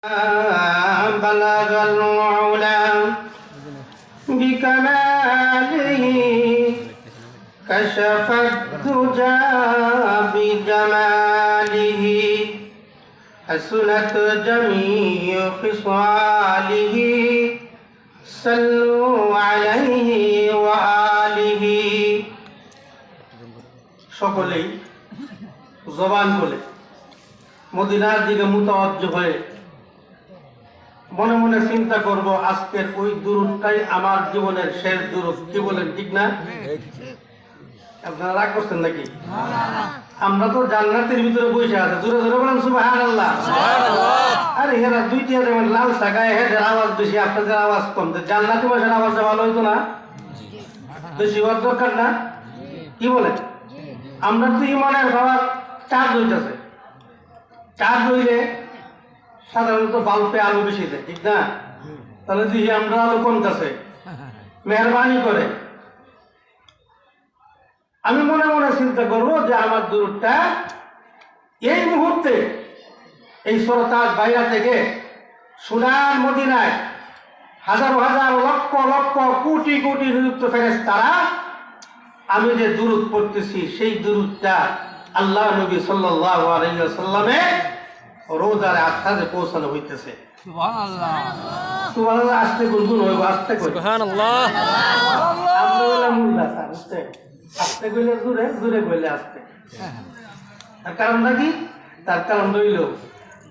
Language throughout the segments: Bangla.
بلغ العلا بكماله كشف الدجى بجماله حسنت جميع خصاله صلوا عليه وآله সকলেই জবান বলে মদিনার দিকে মুতাওয়াজ্জহ হয়ে মনে মনে চিন্তা করব আজকের ওই দুরূদটাই আমার জীবনের শেষ দুরূদ। কি বলেন, ঠিক না? আপনারা রাগ করছেন নাকি? আমরা তো জান্নাতের ভিতরে বসে আছে, জোরে জোরে বলেন সুবহানাল্লাহ। আরে হেরা দুইটা যেমন লাল শাখায় হেদের আওয়াজ বেশি, আপনাদের আওয়াজ কম। জান্নাতি ভাষার আওয়াজটা ভালো হইতো না? বেশি হওয়ার দরকার না? কি বলেন? আমরা তো ইমানের পাওয়ার চার্জ হইতেছে, চার্জ হইলে সাধারণত বাল্বে আলো বেশি দেয়, ঠিক না? তাহলে দেখি আমরা আলো কমতেছে, মেহরবানি করে আমি মনে মনে চিন্তা করবো যে আমার দুরূদটা এই মুহূর্তে এই সরতাজ বাইরা থেকে সুনান মদিনায় হাজার হাজার লক্ষ লক্ষ কোটি কোটি নিযুক্ত ফেরেশতারা আমি যে দুরূদ পড়তেছি সেই দুরূদটা আল্লাহ নবী সাল্লাল্লাহু আলাইহি ওয়াসাল্লামের রোজার আখাজে পৌঁছানো হইতেছে। সুবহানাল্লাহ সুবহানাল্লাহ। আস্তে গুনগুন হইব, আস্তে কই সুবহানাল্লাহ। আমরা বলে মুল্লা স্যার আস্তে আস্তে কইলে জোরে, জোরে কইলে আস্তে। আর কারণটা কি? তার কারণ হইল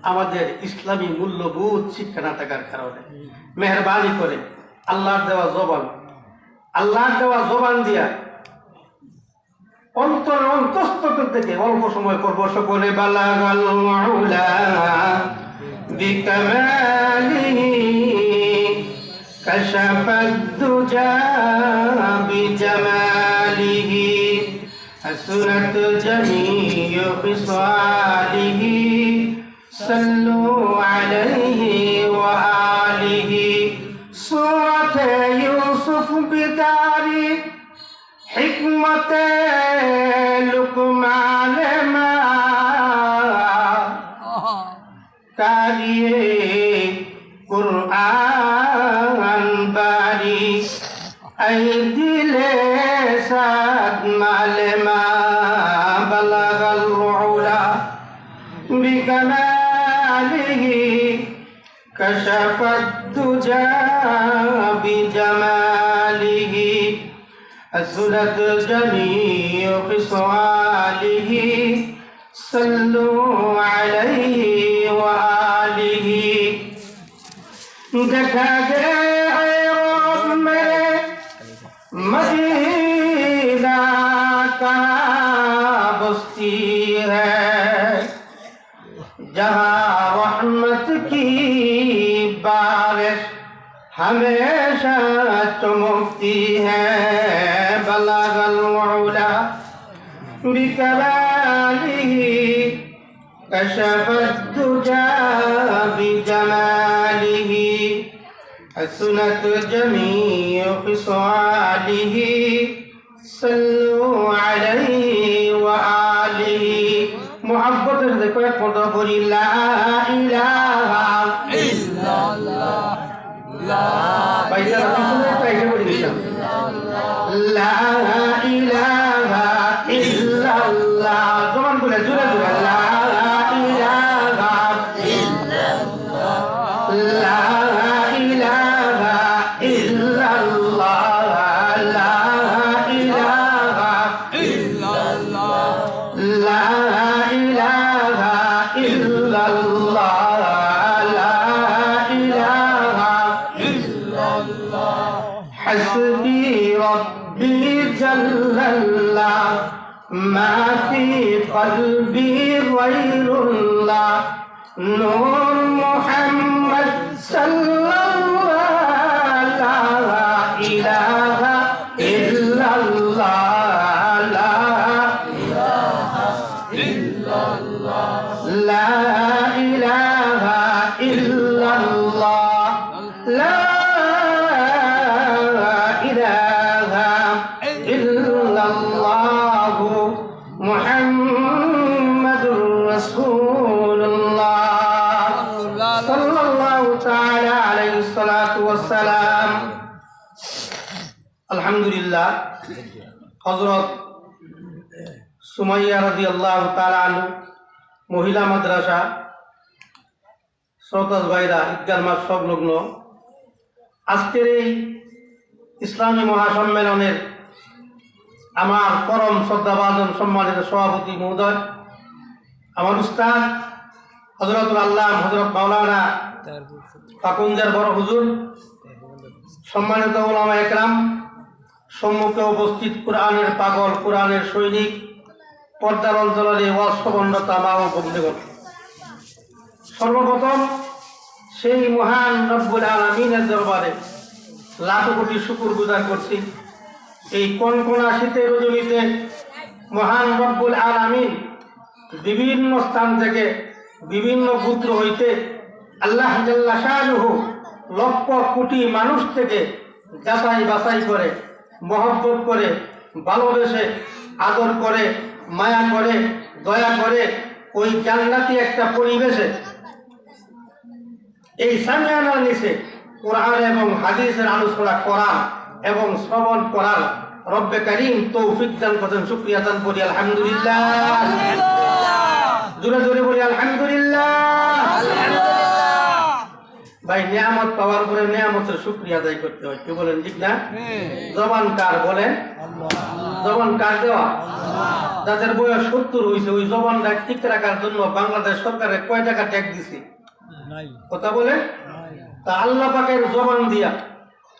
আমাদের ইসলামী মূল্যবোধ শিক্ষা না থাকার কারণে। মেহরবানি করে আল্লাহর দেওয়া জবান দিয়া অন্তরের অন্তঃস্থল থেকে অল্প সময় করব সকলে বালাগাল উলা বিকামালিহি কাশাফাদ দুজা বিজামালিহি হাসনাত জামিউ খিসালিহি সাল্লু আলাইহি ওয়া আলিহি সূরাতে ইউসুফ বিদারি হিকমতে লুকমান মা কারিয়ে কুরআন বারি আই দিলে সাদ মালেমা বালাগাল উলা বিকামালিহি কাশাফাদ দুজা বিজামালিহি حسنت جميع خصاله صلوا عليه وآله देखा गए में मदीना का बस्ती है जहाँ रहमत की बारिश हमेशा चमकती है बलगल उला बिकमालिही कशफत दुजा बिजमालिही हसनत जमीउ खिसालिही सल्लु अलैहि व आलिहि। मोहब्बत से कोई पढ़ो बोली ला इलाहा इल्लल्लाह বাইজার পিছনে একটা এসে পড়ে গেছিলাম, লা ইলাহা ইল্লাল্লাহ। জবান বলে জোরে জোরে লা ইলাহা ইল্লাল্লাহ, লা ইলাহা ইল্লাল্লাহ, লা ইলাহা ইল্লাল্লাহ, লা ইলাহা ইল্লাল্লাহ, حسبي ربي جل الله ما في قلبي غير الله نور محمد صلى الله لا إله إلا الله لا إله إلا الله لا إله إلا الله لا محمد رسول الله সাল্লাল্লাহু তাআলা আলাইহিস সালাতু ওয়াস সালাম। আলহামদুলিল্লাহ, হযরত সুমাইয়া রাদিয়াল্লাহু তাআলা আনহা মহিলা মাদ্রাসা, শ্রোতাস ভাইরা, ঈদগাহ মাঠ সংলগ্ন আজকের এই ইসলামী মহাসম্মেলনের আমার পরম শ্রদ্ধাভাজন সম্মানিত সভাপতি মহোদয়, আমার উস্তাদ হযরতুল আল্লাহ হযরত মাওলানা পাকুন্দের বড় হুজুর, সম্মানিত উলামা একরাম, সম্মুখে উপস্থিত কোরআনের পাগল, কোরআনের সৈনিক, পর্দার অঞ্চলের ওয়াজ শ্রবণরতা মা ও বন্ধুগণ, সর্বপ্রথম সেই মহান রব্বুল আলামিনের দরবারে লাখ কোটি শুকর গুজার করছি। এই কনকনা শীতের রজনীতে মহান রব্বুল আলামিন বিভিন্ন স্থান থেকে, বিভিন্ন পুত্র হইতে আল্লাহ জাল্লা শানুহু লক্ষ কোটি মানুষ থেকে যাচাই বাছাই করে, মহব্বত করে, ভালোবেসে, আদর করে, মায়া করে, দয়া করে ওই জান্নাতি একটা পরিবেশে এই সামিয়ানার নিচে কোরআন এবং হাদিসের আলোচনা করা এবং শ্রবণ করার রব্বে কারীম তৌফিক দান করেন। শুকরিয়া দান করি আলহামদুলিল্লাহ। জোরে জোরে বলি আলহামদুলিল্লাহ। ভাই, নিয়ামত পাওয়ার পরে নিয়ামতের শুকরিয়া আদায় করতে হয়, কি বলেন ঠিক না? জবান কার বলেন? জবান কার দেওয়া? যাদের বয়স 70 হয়েছে, ওই জবানটা ঠিক রাখার জন্য বাংলাদেশ সরকারের কয় টাকা ট্যাক্স দিছে কথা বলে? তা আল্লাহ পাকের জবান দিয়া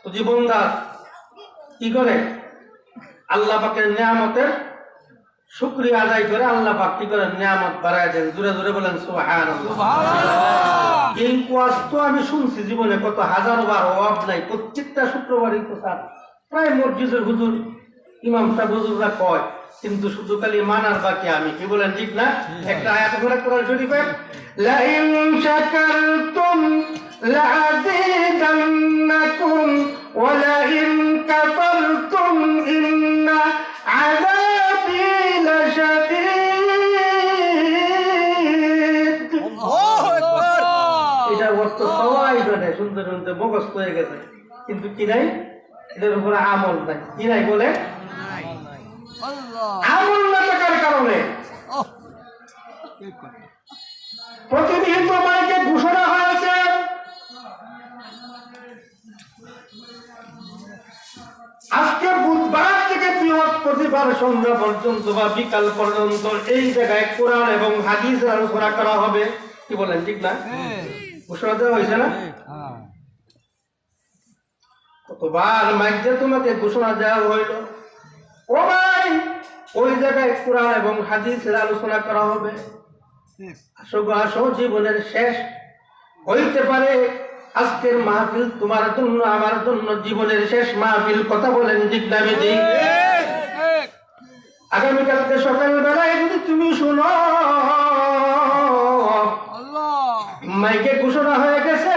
তো জীবনদার কি করে? আল্লাহ পাকের নিয়ামতের শুকরিয়া আদায় করে আল্লাহ পাক কি করে? নিয়ামত বাড়ায় দেন। জোরে জোরে বলেন সুবহানাল্লাহ। এই ওয়াজ তো আমি শুনছি জীবনে কত হাজারো বার, অভাব নাই। প্রত্যেকটা শুক্রবারই তো স্যার প্রায় মসজিদের হুজুর, ইমাম সাহেব হুজুররা কয়, কিন্তু শুধু খালি মানার বাকি আমি, কি বলেন ঠিক না? একটা আয়াত করে কোরআন শরীফে, লা ইন শাকারতুম লাযিদান্নাকুম ওয়া লা ইন কাফারতুম ইন্না আযাবি লাশাদীদ। আল্লাহু আকবার। এটা অর্থ সবাই জানে, শুনতে শুনতে মুখস্থ হয়ে গেছে, কিন্তু কি নাই? এটার উপরে আমল নাই। কি নাই বলে? আমল না থাকার কারণে প্রতিনিয়ত মাইকে ঘোষণা হয়েছে, আজকে বুধবার থেকে বৃহস্পতিবার সন্ধ্যা পর্যন্ত বা বিকাল পর্যন্ত এই জায়গায় কোরআন এবং হাদিসের আলোচনা করা হবে। কি বলেন ঠিক না? ঘোষণা দেওয়া হয়েছে না? কতবার মাইক দিয়ে তোমাকে ঘোষণা দেওয়া হইল, ও ভাই ওই জায়গায় কোরআন এবং হাদিসের আলোচনা করা হবে। আসো গো আসো, জীবনের শেষ হইতে পারে আজকের মাহফিল তোমার জন্য, আমার জন্য জীবনের শেষ মাহফিল। কথা বলেন ঠিক না বেঠিক? আগামীকালকে সকালবেলায় যদি তুমি শুনো মাইকে ঘোষণা হয়ে গেছে,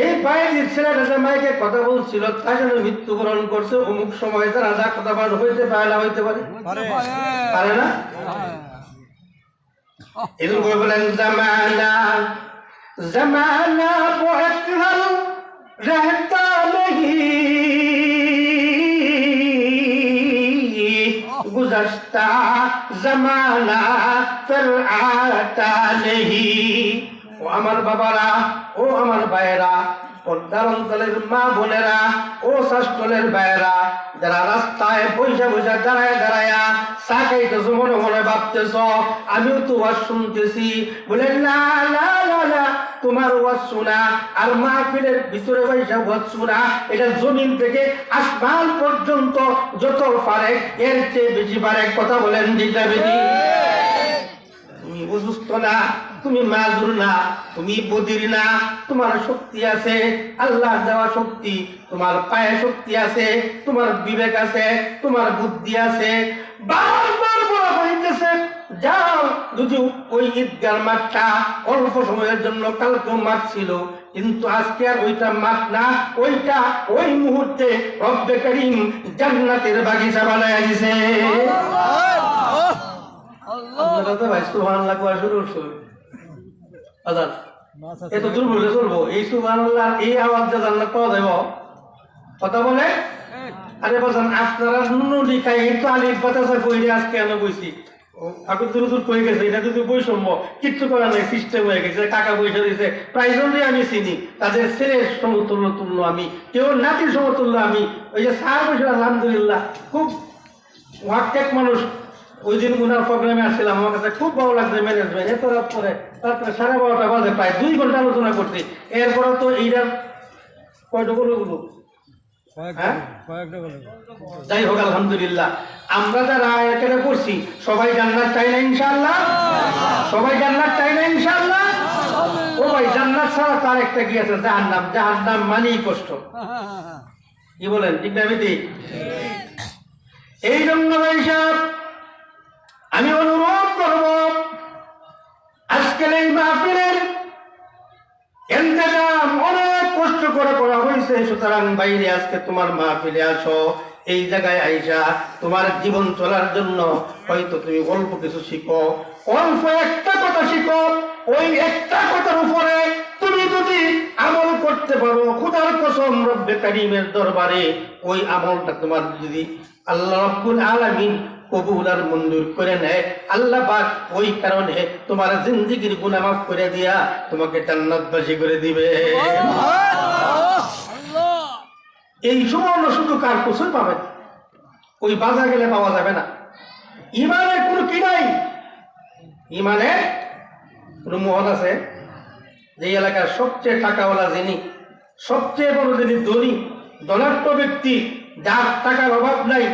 এই বাইরের ছেলেটা যে মাইকে কথা বলছিল তার জন্য মৃত্যুবরণ করছে অমুক সময়, তারা যা কথা বার হইতে পারে না, হইতে পারে পারে না? এরকম করে বলেন জামানা জামানা বহুত হাল রহতা নেহি, গুজশতা জামানা ফির আতা নেহি। ও আমার বাবারা, ও আমার ভাইয়েরা, পর্দার অঞ্চলের মা বোনেরা, ও শাস্তলের ভাইয়েরা, যারা রাস্তায় পয়সা পয়সা দাঁড়ায় দাঁড়ায় চা খাইতেছো, মনে মনে ভাবতেছ আমিও তো ওয়াজ শুনতেছি। বলে না না না না, তোমার ওয়াজ শোনা আর মাহফিলের ভিতরে পয়সা ওয়াজ শোনা, এটা জমিন থেকে আসমান পর্যন্ত যত পারে এর চেয়ে বেশি পারে। কথা বলেন ঠিক না বেশি? তুমি অসুস্থ না, তুমি মাজুর না, তুমি বদির না, তোমার শক্তি আছে, আল্লাহ দেওয়া শক্তি, তোমার পায়ে শক্তি আছে, তোমার বিবেক আছে, তোমার বুদ্ধি আছে। বারবার বলা হইতেছে যাও, যদি ওই ঈদগাহ মাঠটা অল্প সময়ের জন্য কালকেও মাঠ ছিল, কিন্তু আজকে আর ওইটা মাঠ না, ওইটা ওই মুহূর্তে রব্বে কারীম জান্নাতের বাগিচা বানায় দিছে। আপনারা তো ভাই সুবহানাল্লাহ কোয়া শুরু করছেন। আজান এত দূর বলে চলবো? এই সুবহানাল্লাহ এই আওয়াজ যে জান্নাত পাওয়া যাবে কথা বলে। আরে বাজান আপনারা নুনুলি খাই এই তো আলিফ বাতাসা কইরে আজকে আমি বইছি ঠাকুর দূর দূর কয়ে গেছে। এটা যদি বৈষম্য কিচ্ছু করার নাই, সিস্টেম হয়ে গেছে। টাকা পয়সা দিয়েছে প্রাইজনলি আমি চিনি, তাদের ছেলের সমতুল্য তুল্য আমি, কেউ নাতির সমতুল্য আমি। ওই যে স্যার বসে আলহামদুলিল্লাহ খুব ওয়াক্টেক মানুষ। ওই দিন উনার প্রোগ্রামে আসছিলাম, আমার কাছে খুব ভালো লাগছে ম্যানেজমেন্ট। এত রাত পরে রাত্রে 12:30 বাজে, প্রায় 2 ঘন্টা আলোচনা করছি। এরপরে তো এইটার কয়টা বলগুলো যাই হোক আলহামদুলিল্লাহ। আমরা যারা এখানে পড়ছি সবাই জান্নাত চাই না ইনশাআল্লাহ? সবাই জান্নাত চাই না ইনশাআল্লাহ? ও ভাই জান্নাত ছাড়া তার একটা কি আছে? জাহান্নাম। জাহান্নাম মানেই কষ্ট। কি বলেন ঠিক না বেটি? এই জন্য ভাই সাহেব আমি অনুরোধ করব, আজকের এই মাহফিলের ইন্তজাম অনেক কষ্ট করে করা হয়েছে। সুতরাং বাইরে আজকে তোমার মাহফিলে আসো, এই জায়গায় আইসা তোমার জীবন চলার জন্য হয়তো তুমি অল্প কিছু শিখো, অল্প একটা কথা শিখো। ওই একটা কথার উপরে তুমি যদি আমল করতে পারো, খোদার কসম রব্বে কারীমের দরবারে ওই আমলটা তোমার যদি আল্লাহ রাব্বুল আলামিন কবুল আর মঞ্জুর করে নেয়, আল্লাহ পাক ওই কারণে তোমার জিন্দেগির গুনাহ মাফ করে দিয়া তোমাকে জান্নাতবাসী করে দিবে। এই সুবর্ণ সুযোগ আর কোথায় পাবেন? ওই বাজার গেলে পাওয়া যাবে না। ইমানের কোনো কি নাই। ইমানে কোনো মহল আছে? যে এলাকার সবচেয়ে টাকাওয়ালা যিনি, সবচেয়ে বড় যিনি ধনী ধনাঢ্য ব্যক্তি, যার টাকার অভাব নাই,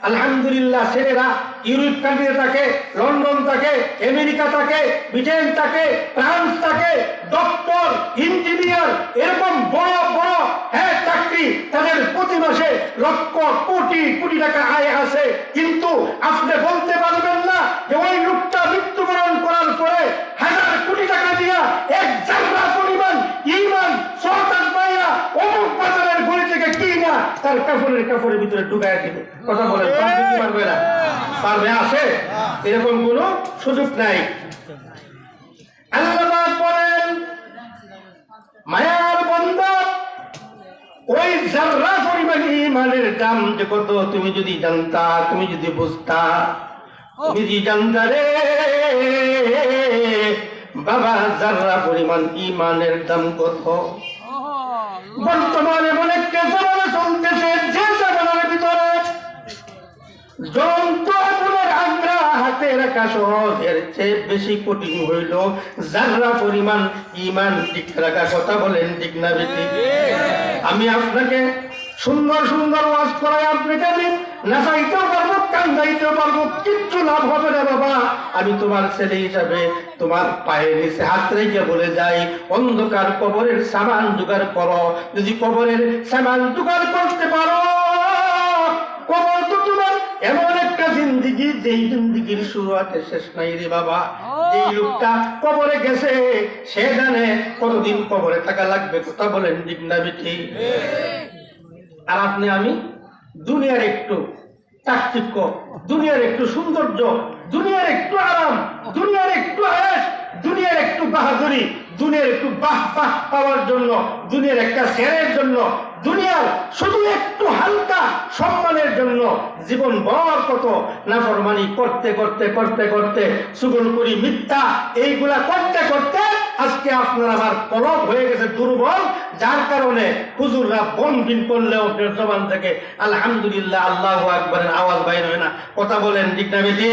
আলহামদুলিল্লাহ ছেলেরা ইউরোপ কান্ট্রিতে থাকে, লন্ডন থাকে, আমেরিকা থাকে, ব্রিটেন থাকে, ফ্রান্স থাকে, ডক্টর, ইঞ্জিনিয়ার, এরকম বড় বড় চাকরি, তাদের প্রতি মাসে লক্ষ কোটি কোটি টাকা আয় আছে। কিন্তু আপনি বলতে পারবেন না যে ওই লোকটা মৃত্যুবরণ করার পরে 1000 কোটি টাকা দিয়া এক জাররা পরিমাণ ঈমান সরকার পাইয়া অমুক বাজারের গলি থেকে কিনা তার কাপড়ের ভিতরে ঢুকায় দিবে। কথা বলেন পারবে না? পারবে? আসে? এরকম কোনো সুযোগ নাই। আল্লাহ বলেন মায়ার বান্দা, ওই জাররা পরিমাণ ঈমানের দাম যে কত তুমি যদি জানতা, তুমি যদি বুঝতা, তুমি যদি জানতা রে বাবা জাররা পরিমাণ ঈমানের দাম কত। বর্তমানে অনেক জামানা চলতেছে, যে জামানার ভিতরে যন্ত্রের আগ্রা হাতে রাখা সহজ, এর চেয়ে বেশি কঠিন হইল জাররা পরিমাণ ঈমান ঠিক রাখা। কথা বলেন ঠিক না বেশি? আমি আপনাকে সুন্দর সুন্দর ওয়াজ করাই আপনাকে আমি নাচাইতেও পারবো, কান্দাইতেও পারবো, কিচ্ছু লাভ হবে না বাবা। আমি তোমার ছেলে হিসাবে তোমার পায়ের নিচে হাত রেখে বলে যাই, অন্ধকার কবরের সামান জোগাড় করো। যদি কবরের সামান জোগাড় করতে পারো, কবর তো তোমার এমন একটা জিন্দিগি, যেই জিন্দিগির শুরু আছে শেষ নাই রে বাবা। এই লোকটা কবরে গেছে, সে জানে কতদিন কবরে থাকা লাগবে। কথা বলেন ঠিক না বেঠি? আর আপনি আমি দুনিয়ার একটু চাকচিক্য, দুনিয়ার একটু সৌন্দর্য, দুনিয়ার একটু আরাম, দুনিয়ার একটু আয়েশ, দুনিয়ার একটু বাহাদুরি, দুনিয়ার একটু বাহ বাহ পাওয়ার জন্য, দুনিয়ার একটা শেয়ারের জন্য, দুনিয়ার শুধু একটু হালকা সম্মানের জন্য জীবন ভর কত নাফরমানি করতে করতে করতে করতে সুগল করি মিথ্যা এইগুলা করতে করতে আজকে আপনার আমার কলব হয়ে গেছে দুর্বল, যার কারণে হুজুররা বনবিন করলেও আপনার জবান থেকে আলহামদুলিল্লাহ আল্লাহু আকবারের আওয়াজ বাইর হয় না। কথা বলেন ঠিক না বেশি?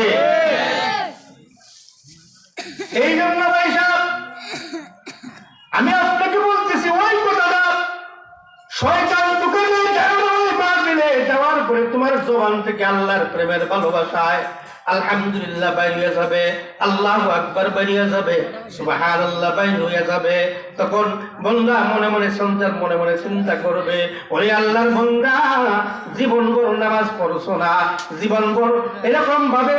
এই জন্য ভাই সাহেব আমি আপনাকে বলতেছি, ওই কথাটা শয়তান দোকানে যাওয়ার পরে তোমার জবান থেকে আল্লাহর প্রেমের ভালোবাসায় আলহামদুলিল্লাহ বাইর হয়ে যাবে, আল্লাহু আকবার বেরিয়ে যাবে, সুবহানাল্লাহ বাইর হয়ে যাবে। তখন বান্দা মনে মনে সন্তান মনে মনে চিন্তা করবে, ওরে আল্লাহর বান্দা জীবনভর নামাজ পড়ছো না, জীবনভর এরকম ভাবে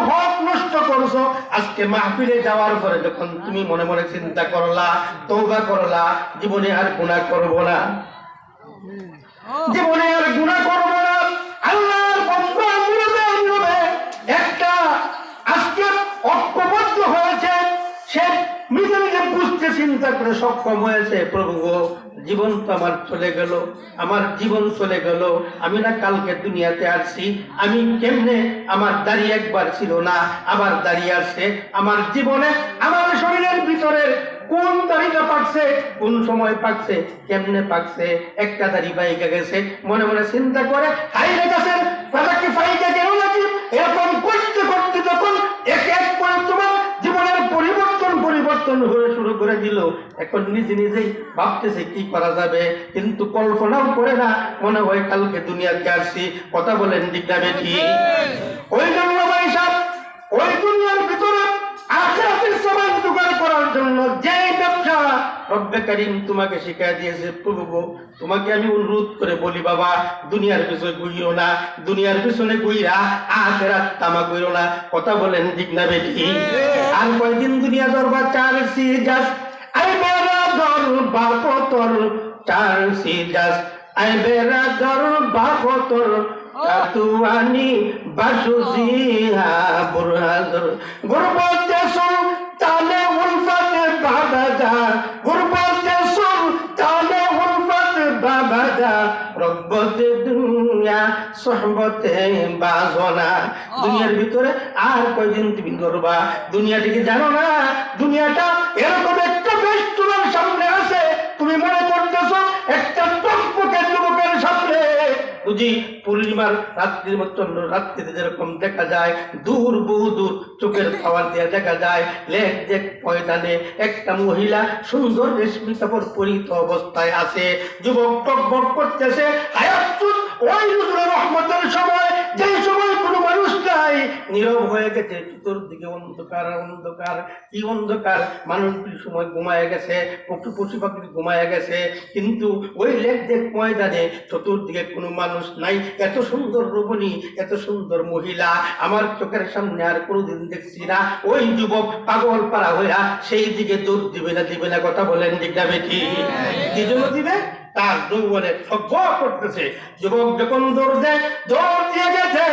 হক নষ্ট করছো, আজকে মাহফিলে যাওয়ার পরে যখন তুমি মনে মনে চিন্তা করলা, তওবা করলা, জীবনে আর গুনাহ করবো না, জীবনে আর গুনাহ করবো না, আল্লাহর বান্দা একটা আজকে ঐক্যবদ্ধ হয়েছে, সে নিজে নিজে বুঝতেছি চিন্তা করে সক্ষম হয়েছে, প্রভু গো, জীবন তো আমার চলে গেল, আমার জীবন চলে গেল, আমি না কালকে দুনিয়াতে আসছি, আমি কেমনে, আমার দাড়ি একবার ছিল না, আবার দাঁড়িয়ে আসছে, আমার জীবনে আমার শরীরের ভিতরে কোন দাড়িটা পাকছে, কোন সময় পাকছে, কেমনে পাকছে, একটা দাড়ি বাইকে গেছে, মনে মনে চিন্তা করে হাইরে গেছেন ফাটাকে ফাইকে গেল নাকি, এরকম করতে করতে যখন এক এক করে তোমার জীবনের পরিবর্তন হয়ে শুরু করে দিল, এখন নিজে নিজেই ভাবতেছে কি করা যাবে, কিন্তু কল্পনাও করে না, মনে হয় কালকে দুনিয়াতে আসছি। কথা বলেন ঠিক না বেঠি? ওই জন্য ভাই সাহেব, ওই দুনিয়ার ভিতরে আখিরাতের সমান জোগাড় করার জন্য যে ব্যবসা রব্বে কারীম তোমাকে শিখিয়ে দিয়েছে, প্রভু গো, তোমাকে আমি অনুরোধ করে বলি বাবা, দুনিয়ার পিছনে ঘুরিও না, দুনিয়ার পিছনে ঘুইরা আখিরাত তামা কইরো না। কথা বলেন ঠিক না বেঠি? আর কয়দিন দুনিয়া দরবার চার সিজাস আই বেরা দর বাপতর, চার সিজাস আই বেরা দর বাপতর, কাতুয়ানি বাসুজিহা বুরহাজর, গুরবত দেশুল তালে উলফত বাবাদা, গুরবত দেশুল তালে উলফত বাবাদা, রব্বতে দুনিয়া সোহবতে বাজনা। দুনিয়ার ভিতরে আর কয়দিন তুমি করবা? দুনিয়াটিকে জানো না? দুনিয়াটা এরকম একটা বেষ্টনের সামনে আছে, তুমি মনে করতেছো একটা টকবকে যুবকের সামনে বুঝি পূর্ণিমার রাত্রির মতন রাত্রিতে যেরকম দেখা যায়, দূর বহু দূর চোখের খাওয়ার দিয়ে দেখা যায়, লেখ দেখ ময়দানে একটা মহিলা সুন্দর রেশমি কাপড় পরিহিত অবস্থায় আছে, যুবক টকবক করতেছে। আয়াতুল ওই নজরুল রহমতের সময়, যেই সময় কোনো মানুষ নাই, নীরব হয়ে গেছে, চতুর্দিকে অন্ধকার অন্ধকার, কি অন্ধকার, মানুষগুলি সময় ঘুমায় গেছে, পশু পাখি ঘুমায় গেছে, কিন্তু ওই লেখ দেখ ময়দানে চতুর্দিকে কোনো মানুষ নাই। এত সুন্দর রমণী, এত সুন্দর মহিলা আমার চোখের সামনে আর কোনোদিন দেখছি না। ওই যুবক পাগল পাড়া হইয়া সেই দিকে দৌড় দিবে না? কথা বলেন ঠিক না বেঠি? কি জন্য দিবে? তার যৌবনে সভ্য করতেছে। যুবক যখন দৌড় দিয়ে গেছে,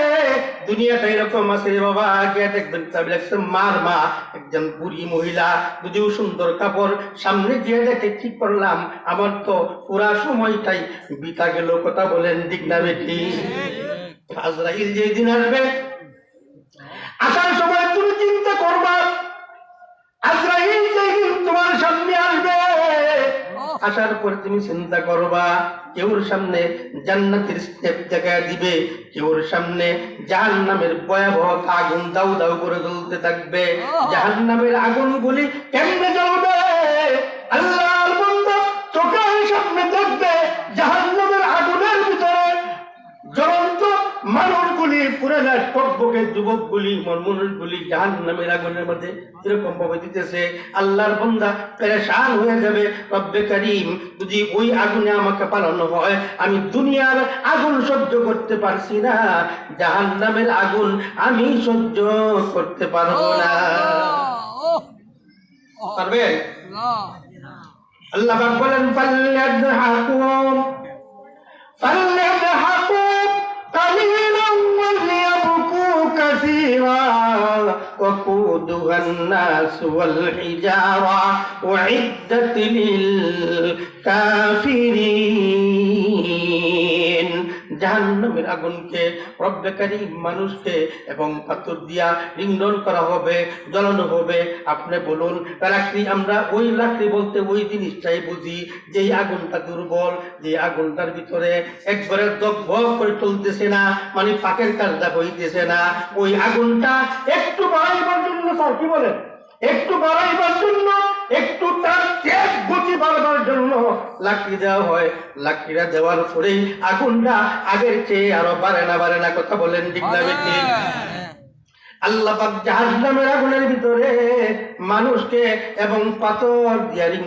দুনিয়াটা এরকম আছে বাবা, আগে দেখবেন মার মা একজন বুড়ি মহিলা, যদিও সুন্দর কাপড়, সামনে গিয়ে দেখে কি করলাম, আমার তো পুরা সময়টাই বিতা গেল। কথা বলেন ঠিক না বেঠি? আজরাইল যেদিন আসবে, আসার সময় তুমি চিন্তা করবা, আজরাইল যেদিন তোমার সামনে আসবে, আসার পর তুমি চিন্তা করবা, কেউর সামনে জান্নাতের স্টেপ জায়গায় দিবে, কেউর সামনে জাহান্নামের ভয়াবহ আগুন দাউ দাউ করে জ্বলতে থাকবে। জাহান্নামের আগুনগুলি কেমনে জ্বলবে? আল্লাহর বান্দা চোখের সামনে দেখবে জাহান্নামের আগুনের ভিতরে জ্বলন্ত মানুষগুলি, পুরানা টকবকে যুবকগুলি, মানুষগুলি জাহান্নামের আগুনের মধ্যে এরকম ভাবে দিতেছে। আল্লাহর বান্দা পেরেশান হয়ে যাবে, রব্বে কারীম, যদি ওই আগুনে আমাকে পালানো হয়, আমি দুনিয়ার আগুন সহ্য করতে পারছি না, জাহান্নামের আগুন আমি সহ্য করতে পারবো না। পারবে? আল্লাহ পাক বলেন, ফাল্যাযহাকু قليلا وليبكوا كثيرا وقودها الناس والحجارة أعدت للكافرين। জাহান্নামের আগুনকে রব্বে কারীম মানুষকে এবং পাথর দিয়া রিংডন করা হবে, জ্বালানো হবে। আপনি বলুন, লাকড়ি, আমরা ওই লাকড়ি বলতে ওই জিনিসটাই বুঝি যে আগুনটা দুর্বল, যে আগুনটার ভিতরে একবারে দগ্ধ করে চলতেছে না, মানে পাকের কাজটা হইতেছে না। ওই আগুনটা একটু বাড়াইবার জন্য, স্যার কি বলেন, একটু বাড়াইবার জন্য, একটু তার তেজ গতি বাড়াবার জন্য লাকড়ি দেওয়া হয়। লাকড়িটা দেওয়ার পরেই আগুনটা আগের চেয়ে আরো বাড়ে না? কথা বলেন ঠিক না বেঠি? আল্লাহ পাক জাহান্নামের আগুনের ভিতরে মানুষকে এবং পাথর দিয়া